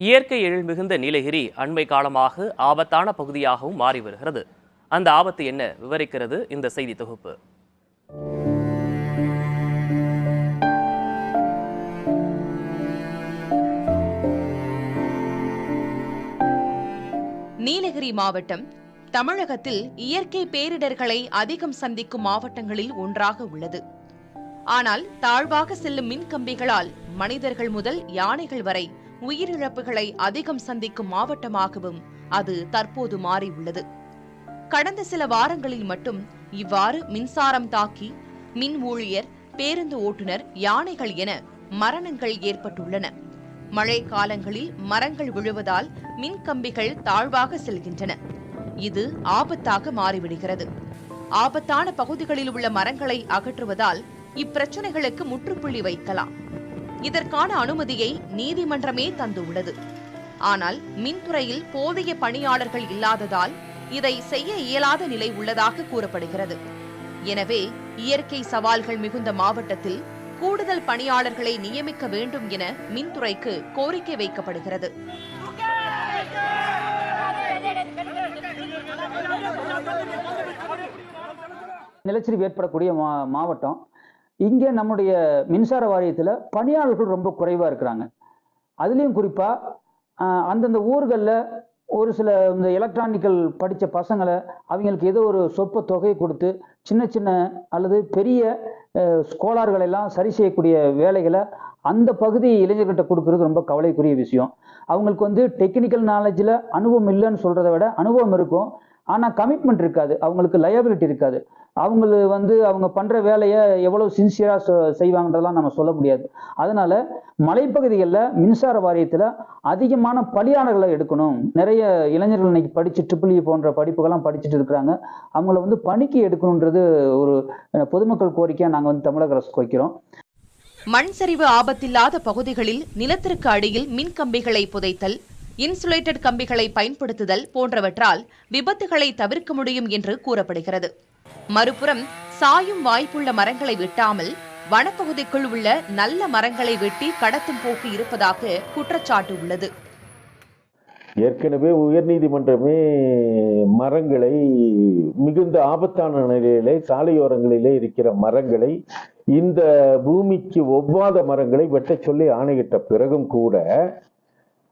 இயற்கை எழில் மிகுந்த நீலகிரி அண்மை காலமாக ஆபத்தான பகுதியாகவும் மாறி வருகிறது. அந்த ஆபத்து என்ன விவரிக்கிறது இந்த செய்தி தொகுப்பு. நீலகிரி மாவட்டம் தமிழகத்தில் இயற்கை பேரிடர்களை அதிகம் சந்திக்கும் மாவட்டங்களில் ஒன்றாக உள்ளது. ஆனால் தாழ்வாக செல்லும் மின்கம்பிகளால் மனிதர்கள் முதல் யானைகள் வரை உயிரிழப்புகளை அதிகம் சந்திக்கும் மாவட்டமாகவும் அது தற்போது மாறியுள்ளது. கடந்த சில வாரங்களில் மட்டும் இவ்வாறு மின்சாரம் தாக்கி மின் ஊழியர், பேருந்து ஓட்டுநர், யானைகள் என மரணங்கள் ஏற்பட்டுள்ளன. மழை காலங்களில் மரங்கள் விழுவதால் மின்கம்பிகள் தாழ்வாக செல்கின்றன. இது ஆபத்தாக மாறிவிடுகிறது. ஆபத்தான பகுதிகளில் உள்ள மரங்களை அகற்றுவதால் இப்பிரச்சனைகளுக்கு முற்றுப்புள்ளி வைக்கலாம். இதற்கான அனுமதியை நீதிமன்றமே தந்துள்ளது. ஆனால் மின்துறையில் போதிய பணியாளர்கள் இல்லாததால் இதை செய்ய இயலாத நிலை உள்ளதாக கூறப்படுகிறது. எனவே இயற்கை சவால்கள் மிகுந்த மாவட்டத்தில் கூடுதல் பணியாளர்களை நியமிக்க வேண்டும் என மின்துறைக்கு கோரிக்கை வைக்கப்படுகிறது. நிலச்சரிவு ஏற்படக்கூடிய மாவட்டம். இங்கே நம்முடைய மின்சார வாரியத்தில் பணியாளர்கள் ரொம்ப குறைவாக இருக்கிறாங்க. அதுலேயும் குறிப்பாக அந்தந்த ஊர்களில் ஒரு சில இந்த எலக்ட்ரானிக்கல் படித்த பசங்களை அவங்களுக்கு ஏதோ ஒரு சொற்ப தொகையை கொடுத்து சின்ன சின்ன அல்லது பெரிய கோளாறுகளெல்லாம் சரி செய்யக்கூடிய வேலைகளை அந்த பகுதி இளைஞர்கிட்ட கொடுக்கறது ரொம்ப கவலைக்குரிய விஷயம். அவங்களுக்கு டெக்னிக்கல் நாலேஜில் அனுபவம் இல்லைன்னு சொல்கிறத விட அனுபவம் இருக்கும், ஆனால் கமிட்மெண்ட் இருக்காது, அவங்களுக்கு லயபிலிட்டி இருக்காது. அவங்க பண்ணுற வேலையை எவ்வளோ சின்சியராக செய்வாங்கன்றதெல்லாம் நம்ம சொல்ல முடியாது. அதனால் மலைப்பகுதிகளில் மின்சார வாரியத்தில் அதிகமான பணியாளர்களை எடுக்கணும். நிறைய இளைஞர்கள் இன்னைக்கு படித்து EEE போன்ற படிப்புகள்லாம் படிச்சுட்டு இருக்கிறாங்க. அவங்கள பணிக்கு எடுக்கணுன்றது ஒரு பொதுமக்கள் கோரிக்கையாக நாங்கள் தமிழக அரசுக்கு வைக்கிறோம். மண் சரிவு ஆபத்தில்லாத பகுதிகளில் நிலத்திற்கு அடியில் மின் கம்பிகளை புதைத்தல், இன்சுலேட்டட் கம்பிகளை பயன்படுத்துதல் போன்றவற்றால் விபத்துகளை தவிர்க்க முடியும் என்று கூறப்படுகிறது. மறுபுறம் சாயும் வாய்ப்புள்ள மரங்களை வெட்டாமல் வனப்பகுதிக்குள் உள்ள நல்ல மரங்களை வெட்டி கடத்தும் போக்கு இருப்பதாக குற்றச்சாட்டு உள்ளது. ஏற்கனவே உயர்நீதிமன்றமே மரங்களை மிகுந்த ஆபத்தான நிலையிலே சாலையோரங்களிலே இருக்கிற மரங்களை, இந்த பூமிக்கு ஒவ்வாத மரங்களை வெட்ட சொல்லி ஆணையிட்ட பிறகும் கூட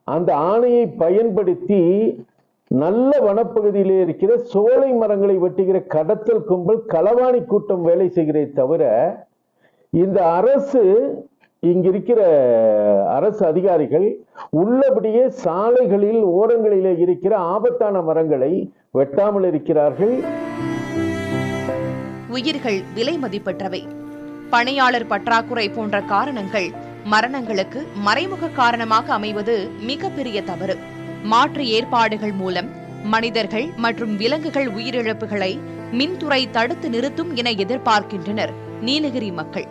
அந்த ஆணையை பயன்படுத்தி நல்ல வனப்பகுதியிலே இருக்கிற சோலை மரங்களை வெட்டுகிற கடத்தல் கும்பல், களவாணி கூட்டம் வேலை செய்கிறதை தவிர இந்த அரசு, இங்கிருக்கிற அரசு அதிகாரிகள் உள்ளபடியே சாலைகளில் ஓரங்களிலே இருக்கிற ஆபத்தான மரங்களை வெட்டாமல் இருக்கிறார்கள். உயிர்கள் விலை மதிப்பற்றவை. பணியாளர் பற்றாக்குறை போன்ற காரணங்கள் மரணங்களுக்கு மறைமுக காரணமாக அமைவது மிகப்பெரிய தவறு. மாற்று ஏற்பாடுகள் மூலம் மனிதர்கள் மற்றும் விலங்குகள் உயிரிழப்புகளை மின்துறை தடுத்து நிறுத்தும் என எதிர்பார்க்கின்றனர் நீலகிரி மக்கள்.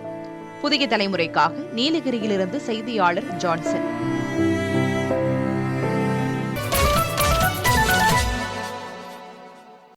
புதிய தலைமுறைக்காக நீலகிரியிலிருந்து செய்தியாளர் ஜான்சன்.